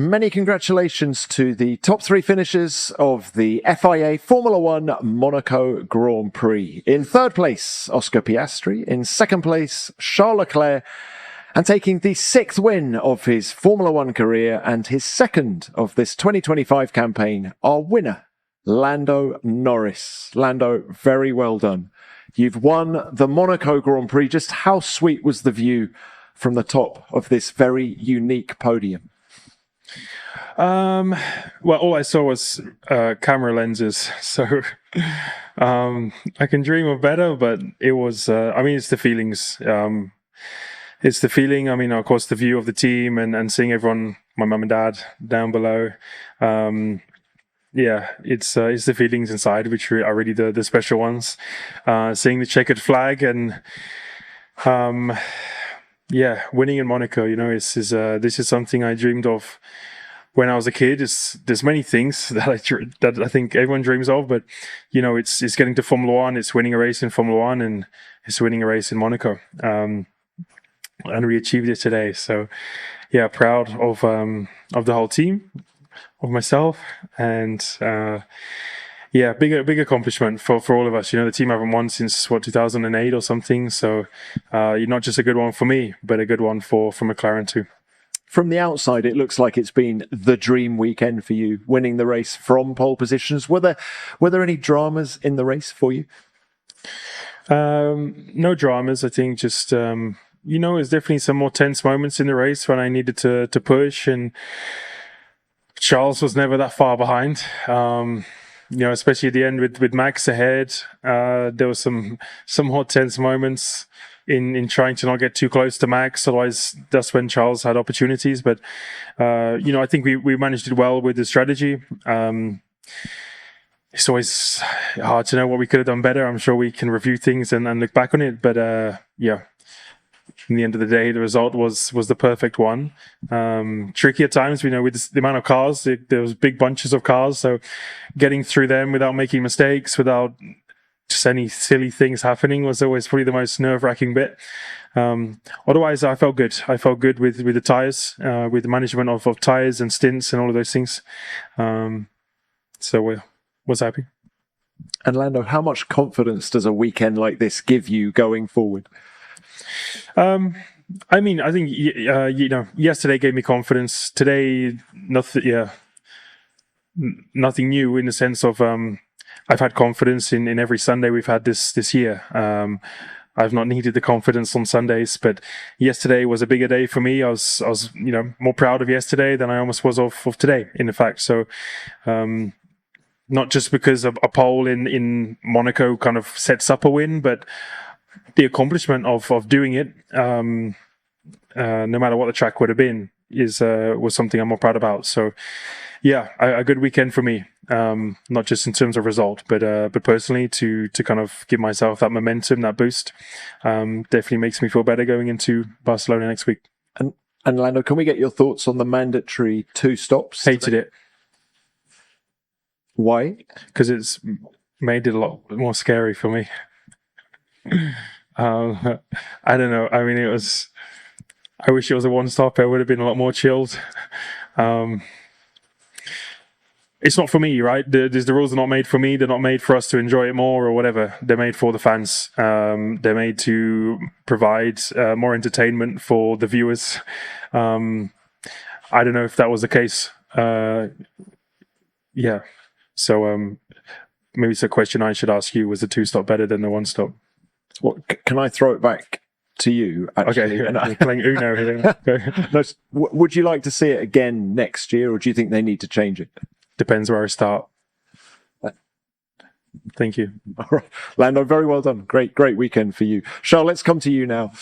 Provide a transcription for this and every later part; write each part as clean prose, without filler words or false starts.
Many congratulations to the top three finishers of the FIA Formula One Monaco Grand Prix. In third place, Oscar Piastri. In second place, Charles Leclerc. And taking the sixth win of his Formula One career and his second of this 2025 campaign, our winner, Lando Norris. Lando, very well done. You've won the Monaco Grand Prix. Just how sweet was the view from the top of this very unique podium? Well, all I saw was camera lenses, so I can dream of better, but it was, it's the feelings. It's the feeling, of course, the view of the team and seeing everyone, my mum and dad down below. It's the feelings inside, which are really the special ones. Seeing the checkered flag and, winning in Monaco, this is something I dreamed of when I was a kid. There's many things that I think everyone dreams of, but it's getting to Formula One, it's winning a race in Formula One, and it's winning a race in Monaco. And we achieved it today. So, proud of the whole team, of myself, and big accomplishment for all of us. The team haven't won since 2008 or something. So, not just a good one for me, but a good one for McLaren too. From the outside, it looks like it's been the dream weekend for you, winning the race from pole positions. Were there any dramas in the race for you? No dramas. I think just there's definitely some more tense moments in the race when I needed to push, and Charles was never that far behind. Especially at the end with Max ahead, there was some more tense moments in trying to not get too close to Max. Otherwise, that's when Charles had opportunities. But I think we managed it well with the strategy. It's always hard to know what we could have done better. I'm sure we can review things and look back on it. But in the end of the day, the result was the perfect one. Tricky at times, with the amount of cars, there was big bunches of cars. So getting through them without making mistakes, without just any silly things happening, was always probably the most nerve-wracking bit. Otherwise, I felt good. I felt good with the tyres, with the management of tyres and stints and all of those things. So we was happy. And Lando, how much confidence does a weekend like this give you going forward? I think yesterday gave me confidence. Today, nothing new in the sense of I've had confidence in every Sunday we've had this year. I've not needed the confidence on Sundays, but yesterday was a bigger day for me. I was more proud of yesterday than I almost was of today, in fact. So, not just because a pole in Monaco kind of sets up a win, but the accomplishment of doing it, no matter what the track would have been, was something I'm more proud about. So, a good weekend for me. Not just in terms of result, but personally to kind of give myself that momentum, that boost, definitely makes me feel better going into Barcelona next week. And Lando, can we get your thoughts on the mandatory 2 stops? Hated it. Why? Because it's made it a lot more scary for me. I don't know. I wish it was a 1 stop. It would have been a lot more chilled. It's not for me, right? The rules are not made for me. They're not made for us to enjoy it more or whatever. They're made for the fans. They're made to provide more entertainment for the viewers. I don't know if that was the case. So maybe it's a question I should ask you. Was the 2 stop better than the 1 stop? Well, can I throw it back to you? Actually? Okay, you're playing Uno here. No, would you like to see it again next year, or do you think they need to change it? Depends where I start. Thank you. All right. Lando, very well done. Great weekend for you. Charles, let's come to you now.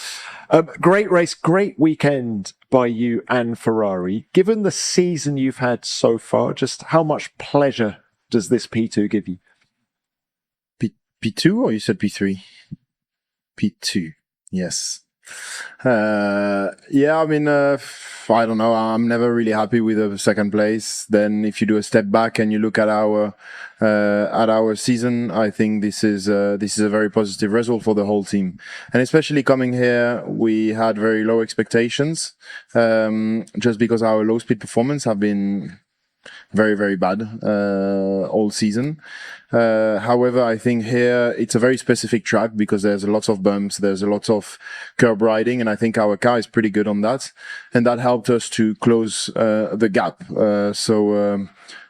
Great race, great weekend by you and Ferrari. Given the season you've had so far, just how much pleasure does this P2 give you? P2 or you said P3? P2, yes. Yeah, I mean, I don't know. I'm never really happy with the second place. Then, if you do a step back and you look at our season, I think this is a very positive result for the whole team. And especially coming here, we had very low expectations, just because our low speed performance have been very, very bad all season. However, I think here it's a very specific track because there's a lot of bumps, there's a lot of curb riding, and I think our car is pretty good on that, and that helped us to close the gap.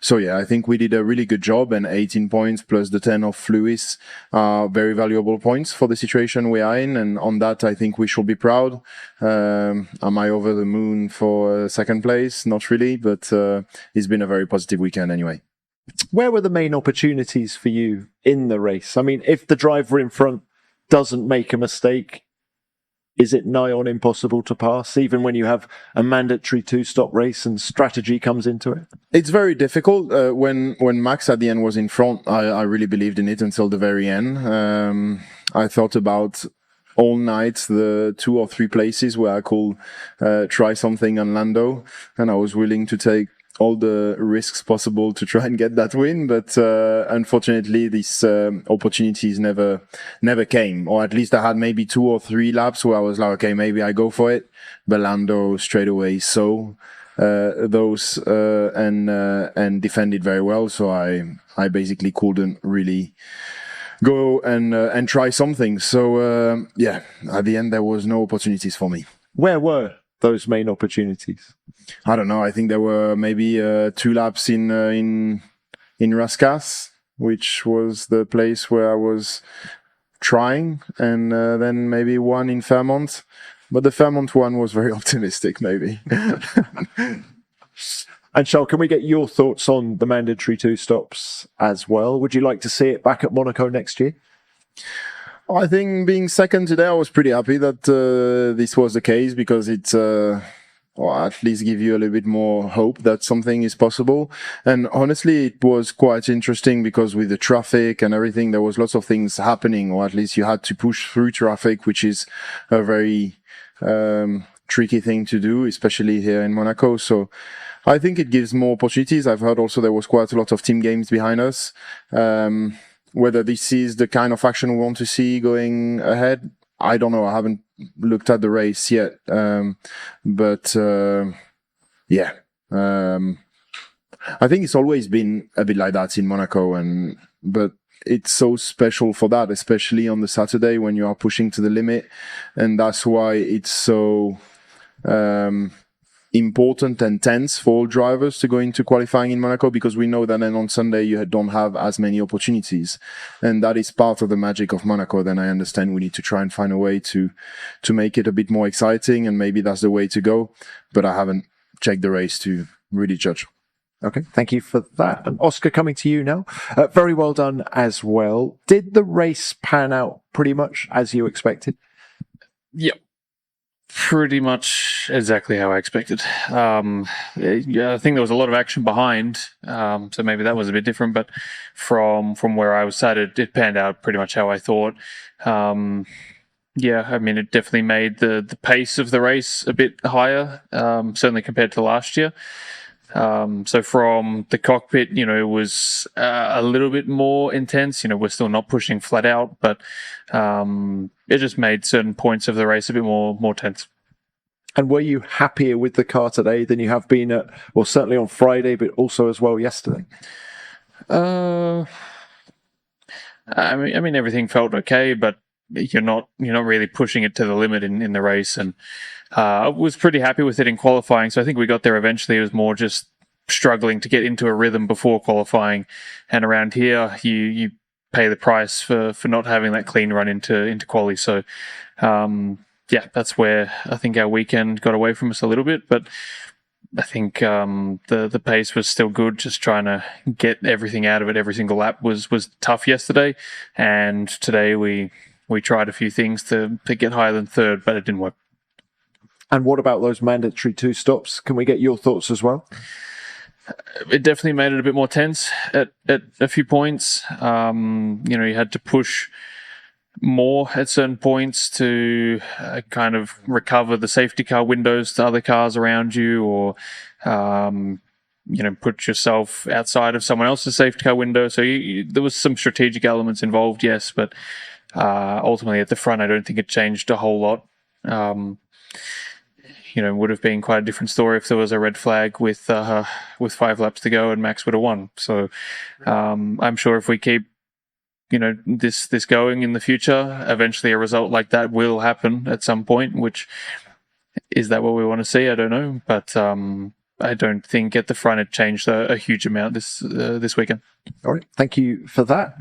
So yeah, I think we did a really good job, and 18 points plus the 10 of Lewis are very valuable points for the situation we are in, and on that I think we should be proud. Am I over the moon for second place? Not really, but it's been a very positive weekend anyway. Where were the main opportunities for you in the race? I mean, if the driver in front doesn't make a mistake, is it nigh on impossible to pass, even when you have a mandatory two-stop race and strategy comes into it? It's very difficult. When Max at the end was in front, I really believed in it until the very end. I thought about all night the 2 or 3 places where I could try something on Lando, and I was willing to take all the risks possible to try and get that win, but unfortunately these opportunities never came, or at least I had maybe 2 or 3 laps where I was like, okay, maybe I go for it, but Lando straight away saw those and defended very well, so I basically couldn't really go and try something. So yeah, at the end there was no opportunities for me. Where were those main opportunities? I don't know. I think there were maybe 2 laps in Rascasse, which was the place where I was trying, and then maybe 1 in Fairmont. But the Fairmont one was very optimistic, maybe. And Charles, can we get your thoughts on the mandatory 2 stops as well? Would you like to see it back at Monaco next year? I think being second today, I was pretty happy that this was the case, because it's or at least give you a little bit more hope that something is possible. And honestly, it was quite interesting because with the traffic and everything, there was lots of things happening, or at least you had to push through traffic, which is a very tricky thing to do, especially here in Monaco. So I think it gives more opportunities. I've heard also there was quite a lot of team games behind us. Whether this is the kind of action we want to see going ahead, I don't know. I haven't looked at the race yet. But yeah, I think it's always been a bit like that in Monaco, but it's so special for that, especially on the Saturday when you are pushing to the limit, and that's why it's so important and tense for all drivers to go into qualifying in Monaco, because we know that then on Sunday you don't have as many opportunities, and that is part of the magic of Monaco. Then I understand we need to try and find a way to make it a bit more exciting, and maybe that's the way to go, but I haven't checked the race to really judge. Okay, thank you for that. And Oscar, coming to you now. Very well done as well. Did the race pan out pretty much as you expected? Yep. Pretty much exactly how I expected. Yeah, I think there was a lot of action behind, so maybe that was a bit different. But from where I was sat, it panned out pretty much how I thought. Yeah, I mean, it definitely made the pace of the race a bit higher, certainly compared to last year. So from the cockpit, it was a little bit more intense. We're still not pushing flat out, but it just made certain points of the race a bit more tense. And were you happier with the car today than you have been certainly on Friday, but also as well yesterday? I mean, everything felt okay, but you're not really pushing it to the limit in the race, and I was pretty happy with it in qualifying. So I think we got there eventually. It was more just struggling to get into a rhythm before qualifying, and around here you pay the price for not having that clean run into quali. So yeah, that's where I think our weekend got away from us a little bit, but I think the pace was still good. Just trying to get everything out of it every single lap was tough yesterday, and today we tried a few things to get higher than third, but it didn't work. And what about those mandatory 2 stops? Can we get your thoughts as well? It definitely made it a bit more tense at a few points. You had to push more at certain points to kind of recover the safety car windows to other cars around you, or put yourself outside of someone else's safety car window. So there was some strategic elements involved, yes, but ultimately at the front, I don't think it changed a whole lot. Would have been quite a different story if there was a red flag with 5 laps to go and Max would have won. So I'm sure if we keep this going in the future, eventually a result like that will happen at some point. Which is that what we want to see? I don't know, but I don't think at the front it changed a huge amount this weekend. All right, thank you for that.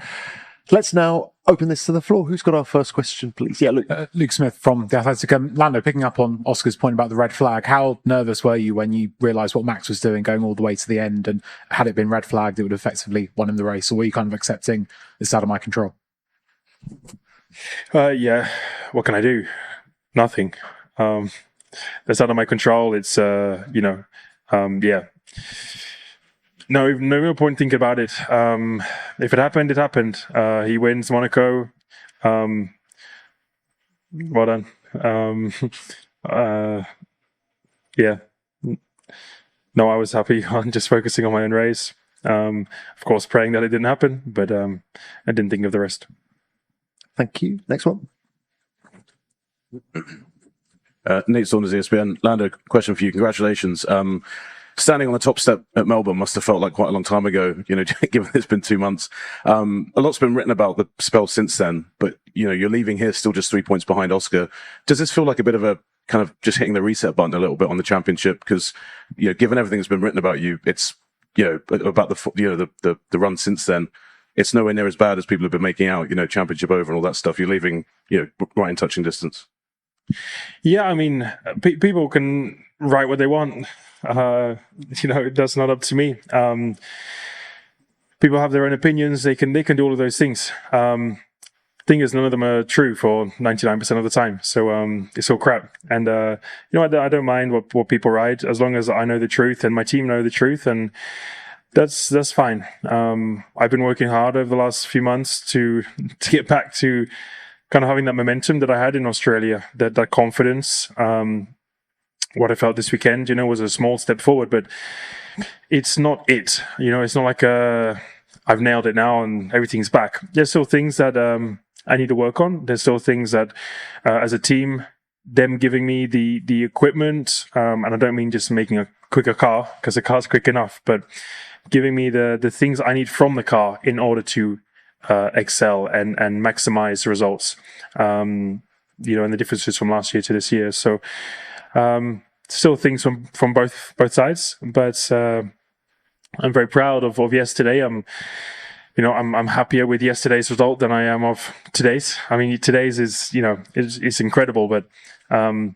Let's now open this to the floor. Who's got our first question, please? Yeah, Luke. Luke Smith from The Athletic. Lando, picking up on Oscar's point about the red flag, how nervous were you when you realised what Max was doing going all the way to the end, and had it been red flagged, it would have effectively won him the race? Or were you kind of accepting it's out of my control? Yeah, what can I do? Nothing. That's out of my control. It's, yeah. No point thinking about it. If it happened, it happened. He wins Monaco. Well done. Yeah. No, I was happy on just focusing on my own race. Of course, praying that it didn't happen, but I didn't think of the rest. Thank you. Next one. Nate Saunders, ESPN. Lando, question for you. Congratulations. Standing on the top step at Melbourne must have felt like quite a long time ago, given it's been 2 months. A lot's been written about the spell since then, but, you're leaving here still just 3 points behind Oscar. Does this feel like a bit of a kind of just hitting the reset button a little bit on the championship? Because, given everything that's been written about you, it's, about the run since then, it's nowhere near as bad as people have been making out, championship over and all that stuff. You're leaving, right in touching distance. Yeah, I mean, people can write what they want. That's not up to me. People have their own opinions. They can do all of those things. Thing is, none of them are true for 99% of the time. So it's all crap. And I don't mind what people write as long as I know the truth and my team know the truth, and that's fine. I've been working hard over the last few months to get back to kind of having that momentum that I had in Australia, that confidence. What I felt this weekend, was a small step forward, but it's not it. It's not like I've nailed it now and everything's back. There's still things that I need to work on. There's still things that, as a team, them giving me the equipment, and I don't mean just making a quicker car, because the car's quick enough, but giving me the things I need from the car in order to excel and maximize results. And the differences from last year to this year. So still things from both sides, but I'm very proud of yesterday. I'm happier with yesterday's result than I am of today's. I mean, today's is incredible, but I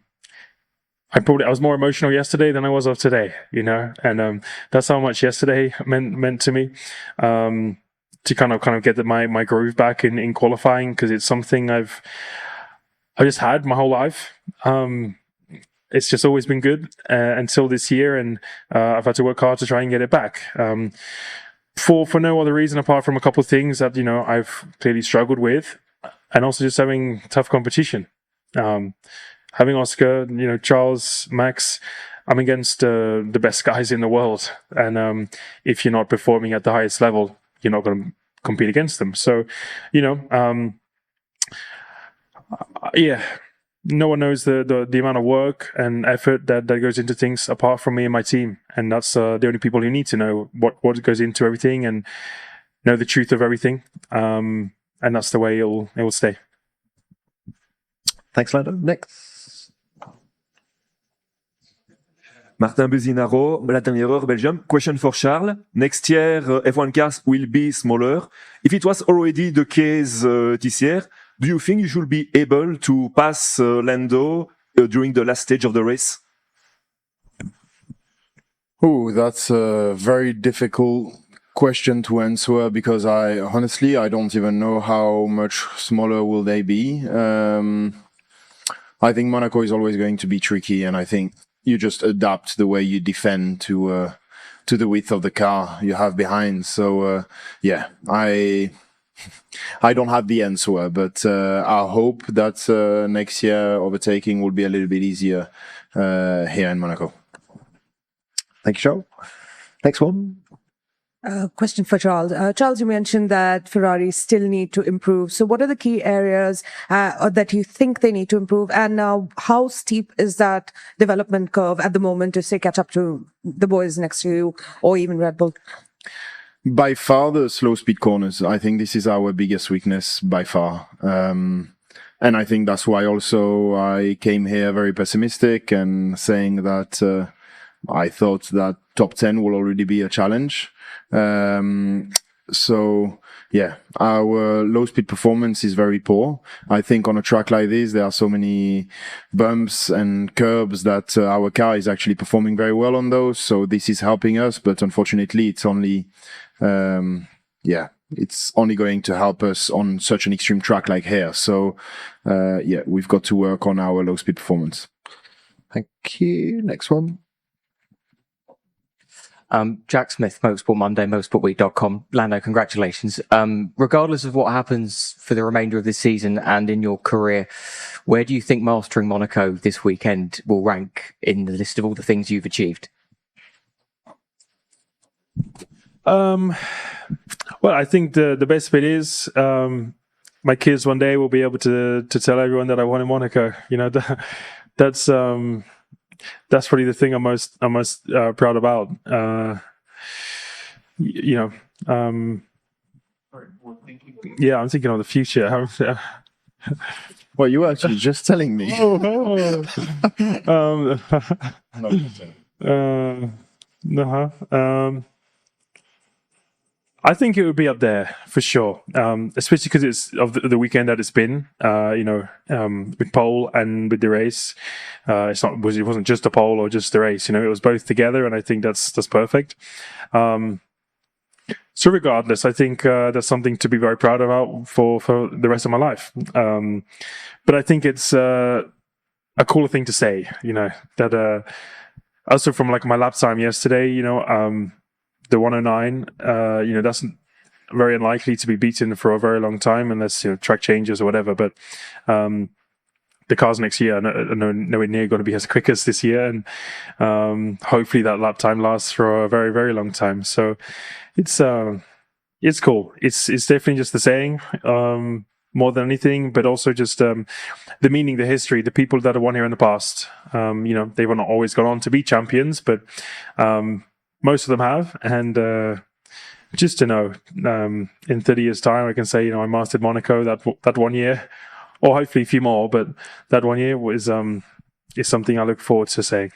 was more emotional yesterday than I was of today, and that's how much yesterday meant to me. To kind of get my groove back in qualifying, because it's something I've just had my whole life. It's just always been good until this year, and I've had to work hard to try and get it back. For no other reason apart from a couple of things that I've clearly struggled with, and also just having tough competition. Having Oscar, Charles, Max, I'm against the best guys in the world, and if you're not performing at the highest level, you're not going to compete against them. So, yeah. No one knows the amount of work and effort that goes into things apart from me and my team, and that's the only people who need to know what goes into everything and know the truth of everything. And that's the way it will stay. Thanks, Lando. Next. Martin Buzinaro, La Dernière Heure, Belgium. Question for Charles. Next year, F1 cars will be smaller. If it was already the case this year, do you think you should be able to pass Lando during the last stage of the race? Oh, that's a very difficult question to answer, because I don't even know how much smaller will they be. I think Monaco is always going to be tricky, and I think you just adapt the way you defend to the width of the car you have behind. So yeah, I don't have the answer, but I hope that next year overtaking will be a little bit easier here in Monaco. Thank you, Charles. Next one. Question for Charles. Charles, you mentioned that Ferrari still need to improve. So what are the key areas that you think they need to improve? And how steep is that development curve at the moment to say catch up to the boys next to you or even Red Bull? By far, the slow speed corners. I think this is our biggest weakness by far. And I think that's why also I came here very pessimistic and saying that I thought that top 10 will already be a challenge. So yeah, our low speed performance is very poor. I think on a track like this, there are so many bumps and curbs that our car is actually performing very well on those. So this is helping us, but unfortunately it's only, it's only going to help us on such an extreme track like here. So yeah, we've got to work on our low speed performance. Thank you. Next one. Jack Smith, Motorsport Monday, motorsportweek.com. Lando, congratulations. Regardless of what happens for the remainder of this season and in your career, where do you think mastering Monaco this weekend will rank in the list of all the things you've achieved? Well, I think the best bit is my kids one day will be able to tell everyone that I won in Monaco. You know, that's probably the thing I'm most proud about. Yeah, I'm thinking of the future. Well, you were actually just telling me. I think it would be up there for sure, especially because it's of the weekend that it's been. With pole and with the race, it wasn't just a pole or just the race. You know, it was both together, and I think that's perfect. So regardless, I think that's something to be very proud about for the rest of my life. But I think it's a cooler thing to say. You know, that also from like my lap time yesterday. You know. The 109, that's very unlikely to be beaten for a very long time unless track changes or whatever. But the cars next year are nowhere near going to be as quick as this year, and hopefully that lap time lasts for a very, very long time. So it's cool. It's definitely just the saying more than anything, but also just the meaning, the history, the people that have won here in the past. They've not always gone on to be champions, but most of them have, and just to know, in 30 years' time, I can say, I mastered Monaco that 1 year, or hopefully a few more, but that 1 year is something I look forward to saying.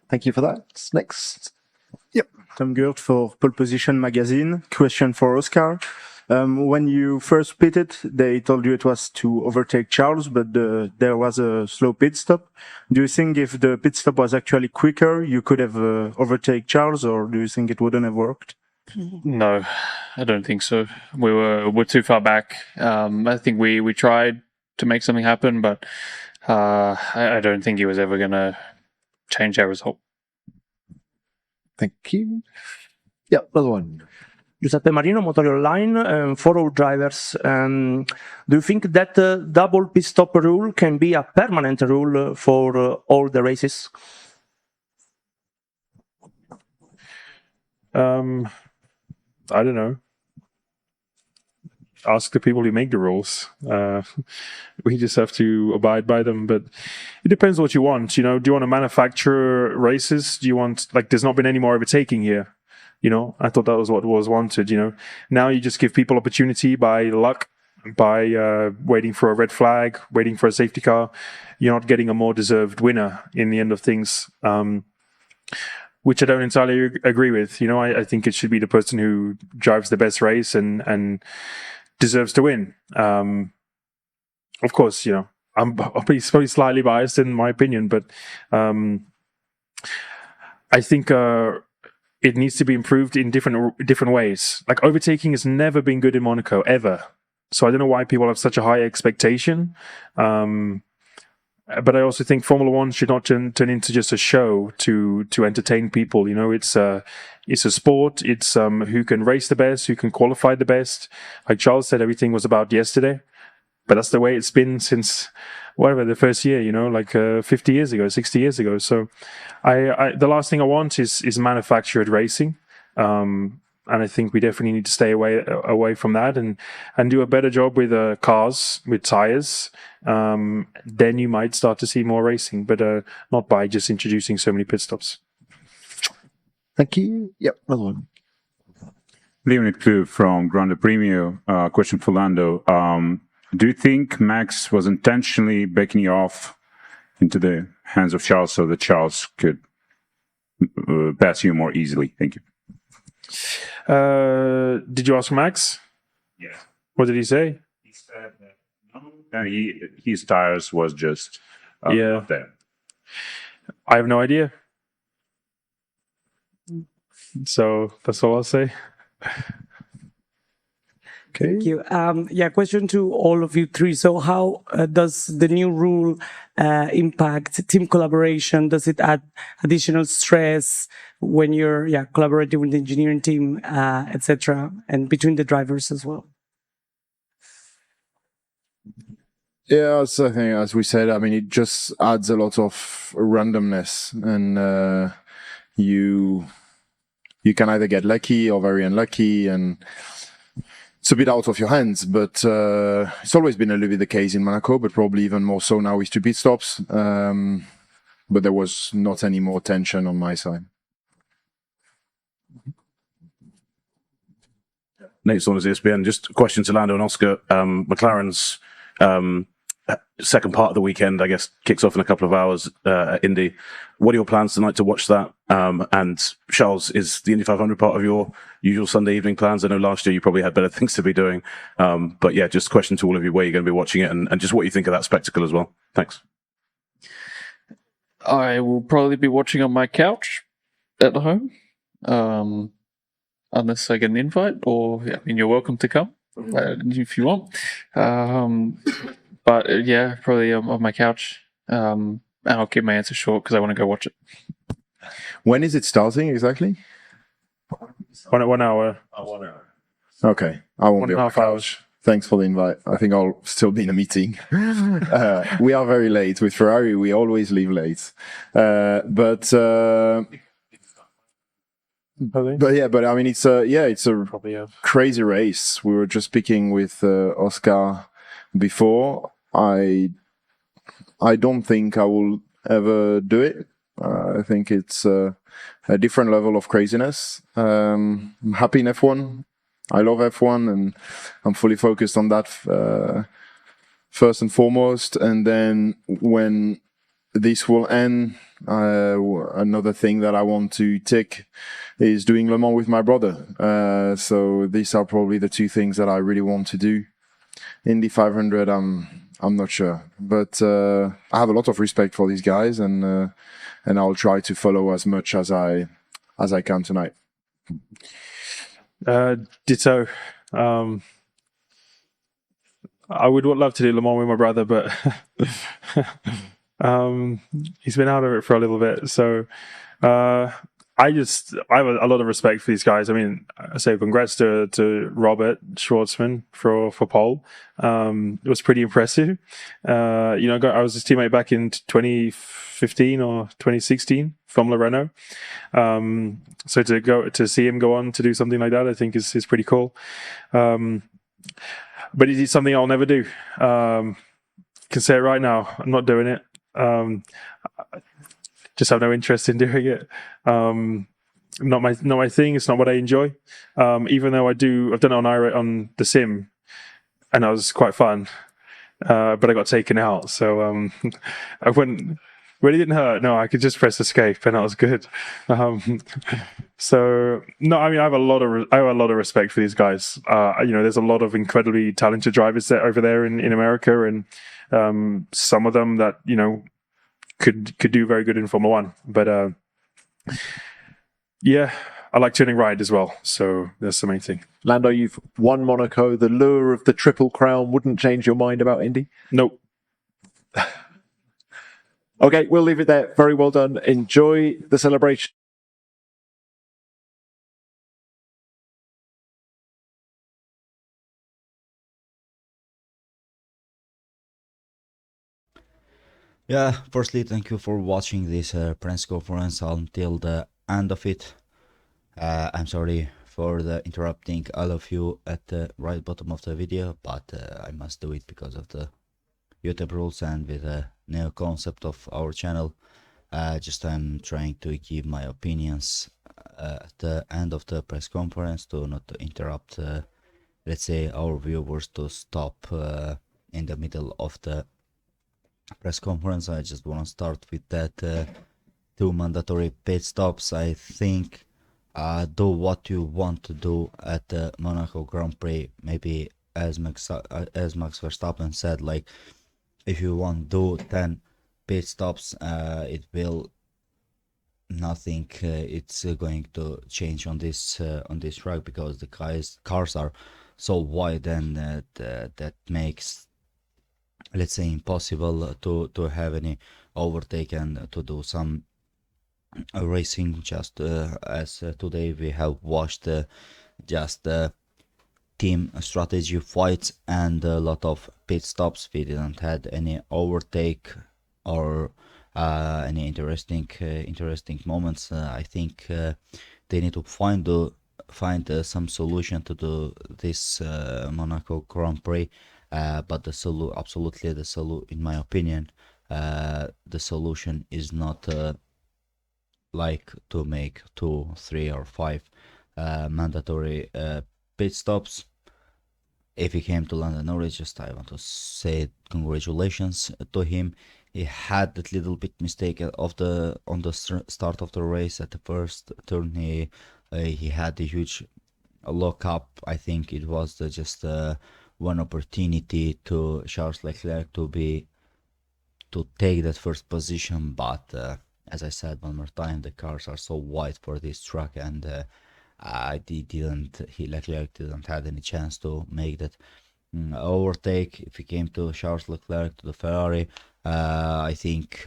Thank you for that. Next. Yep. Tom Gurt for Pole Position Magazine. Question for Oscar. When you first pitted, they told you it was to overtake Charles, but there was a slow pit stop. Do you think if the pit stop was actually quicker, you could have overtake Charles, or do you think it wouldn't have worked? No, I don't think so. We're too far back. I think we tried to make something happen, but I don't think he was ever going to change our result. Thank you. Yeah, another one. Giuseppe Marino, Motori Online, for all drivers. Do you think that double pit stop rule can be a permanent rule for all the races? I don't know. Ask the people who make the rules. We just have to abide by them. But it depends what you want. Do you want to manufacture races? Do you want, there's not been any more overtaking here. I thought that was what was wanted, Now you just give people opportunity by luck, by waiting for a red flag, waiting for a safety car. You're not getting a more deserved winner in the end of things, which I don't entirely agree with. I think it should be the person who drives the best race and deserves to win. Of course, I'm probably slightly biased in my opinion, but I think it needs to be improved in different ways. Overtaking has never been good in Monaco, ever. So I don't know why people have such a high expectation. but I also think Formula One should not turn into just a show to entertain people. You know, it's a sport. It's who can race the best, who can qualify the best. Like Charles said, everything was about yesterday, but that's the way it's been since whatever the first year. You know, like 50 years ago, 60 years ago. So, the last thing I want is manufactured racing. And I think we definitely need to stay away from that and do a better job with cars, with tires. Then you might start to see more racing, but not by just introducing so many pit stops. Thank you. Yep, another one. Leonid Klug from Grande Premio. Question for Lando. Do you think Max was intentionally backing you off into the hands of Charles so that Charles could pass you more easily? Thank you. Did you ask Max? Yeah. What did he say? He said that his tires was just not there. I have no idea. So that's all I'll say. Okay. Thank you. Question to all of you three. So how does the new rule impact team collaboration? Does it add additional stress when you're collaborating with the engineering team, etc., and between the drivers as well? Yeah, so I think, as we said, I mean, it just adds a lot of randomness, and you can either get lucky or very unlucky, and it's a bit out of your hands. But it's always been a little bit the case in Monaco, but probably even more so now with 2 pit stops. But there was not any more tension on my side. Nate Saunders, ESPN. Just a question to Lando and Oscar. McLaren's second part of the weekend, I guess, kicks off in a couple of hours at Indy. What are your plans tonight to watch that? And Charles, is the Indy 500 part of your usual Sunday evening plans? I know last year you probably had better things to be doing. But yeah, just a question to all of you where you're going to be watching it and just what you think of that spectacle as well. Thanks. I will probably be watching on my couch at home, unless I get an invite, or I mean, you're welcome to come if you want. But yeah, probably on my couch. And I'll keep my answer short because I want to go watch it. When is it starting exactly? 1 hour. Okay, I won't be 1.5 hours. Thanks for the invite. I think I'll still be in a meeting. We are very late with Ferrari. We always leave late. But I mean, it's a crazy race. We were just speaking with Oscar before. I don't think I will ever do it. I think it's a different level of craziness. I'm happy in F1. I love F1, and I'm fully focused on that first and foremost. And then when this will end, another thing that I want to tick is doing Le Mans with my brother. So these are probably the 2 things that I really want to do. Indy 500, I'm not sure, but I have a lot of respect for these guys, and I'll try to follow as much as I can tonight. Ditto. I would love to do Le Mans with my brother, but he's been out of it for a little bit. So I have a lot of respect for these guys. I mean, I say congrats to Robert Schwartzman for pole. It was pretty impressive. I was his teammate back in 2015 or 2016 from Renault. So to see him go on to do something like that, I think is pretty cool. But it is something I'll never do. Can say it right now. I'm not doing it. Just have no interest in doing it. Not my thing. It's not what I enjoy. Even though I've done it on the sim, and that was quite fun. But I got taken out, so I wouldn't. Really didn't hurt. No, I could just press escape, and that was good. So no, I mean, I have a lot of respect for these guys. There's a lot of incredibly talented drivers over there in America, and some of them that could do very good in Formula One. But yeah, I like turning right as well. So that's the main thing. Lando, you've won Monaco. The lure of the Triple Crown wouldn't change your mind about Indy? Nope. Okay, we'll leave it there. Very well done. Enjoy the celebration. Yeah, firstly, thank you for watching this press conference until the end of it. I'm sorry for the interrupting all of you at the right bottom of the video, but I must do it because of the YouTube rules and with the new concept of our channel. Just I'm trying to give my opinions at the end of the press conference to not to interrupt, let's say, our viewers to stop in the middle of the press conference. I just want to start with that 2 mandatory pit stops. I think do what you want to do at the Monaco Grand Prix. Maybe as Max Verstappen said, like if you want to do 10 pit stops, it will nothing. It's going to change on this track because the cars are so wide, and that makes, let's say, impossible to have any overtake and to do some racing. Just as today we have watched just team strategy fights and a lot of pit stops. We didn't had any overtake or any interesting moments. I think they need to find some solution to do this Monaco Grand Prix. But in my opinion, the solution is not like to make 2, 3 or 5 mandatory pit stops. If he came to Lando Norris, just I want to say congratulations to him. He had that little bit mistake on the start of the race at the first turn. He had a huge lock up. I think it was just one opportunity to Charles Leclerc to take that first position, but as I said one more time, the cars are so wide for this track, and Leclerc didn't have any chance to make that overtake. If he came to Charles Leclerc, to the Ferrari, I think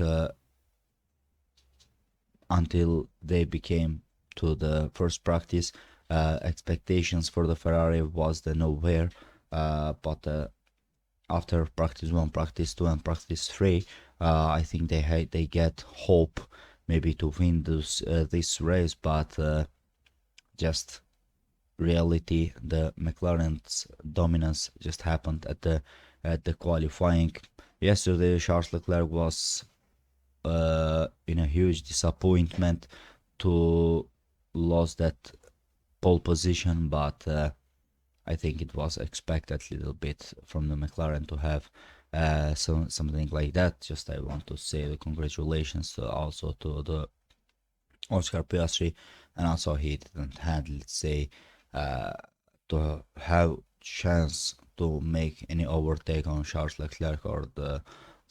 until they became to the first practice, expectations for the Ferrari was the nowhere, but after practice 1, practice 2 and practice 3, I think they get hope maybe to win this race, but just reality, the McLaren's dominance just happened at the qualifying. Yesterday Charles Leclerc was in a huge disappointment to lose that pole position, but I think it was expected a little bit from the McLaren to have something like that. Just I want to say the congratulations also to the Oscar Piastri, and also he didn't have, let's say, to have chance to make any overtake on Charles Leclerc or the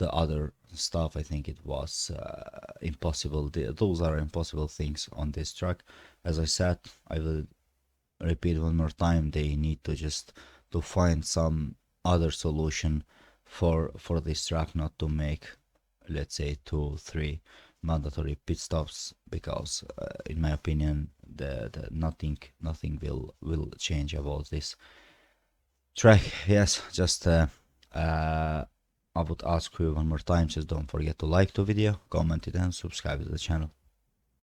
other stuff. I think it was impossible. Those are impossible things on this track. As I said, I will repeat one more time, they need to just to find some other solution for this track, not to make, let's say, 2, 3 mandatory pit stops, because in my opinion the nothing will change about this track. Yes, just I would ask you one more time, just don't forget to like the video, comment it and subscribe to the channel.